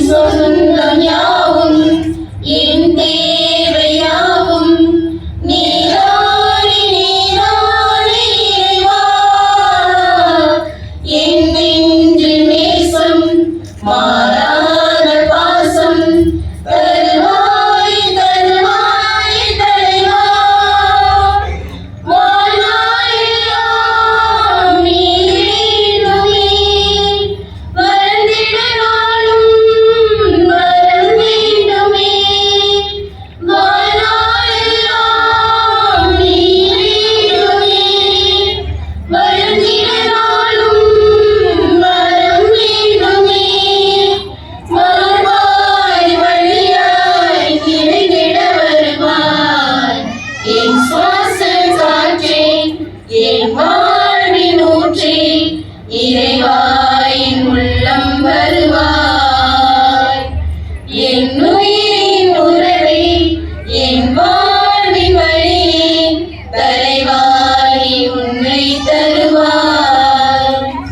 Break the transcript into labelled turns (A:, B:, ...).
A: சொந்தம் யாவும் என் தேவை யாவும் நீராடி நீராடி இறைவா என் நெஞ்சில் நேசம் மாறாத பாசம் தருவாய் தருவாய் தலைவா வாழ்நாளெல்லாம் நீ வேண்டுமே வளர்ந்திட நாளும் வரம் வேண்டுமே வாழ்நாளெல்லாம் நீ வேண்டுமே வளர்ந்திட நாளும் வரம் வேண்டுமே வருவாய் வழியாய் நிறைந்திட வருவாய் என் சுவாச காற்றே என் வாழ்வின் ஊற்றே இறைவா என் உள்ளம் வருவாய்.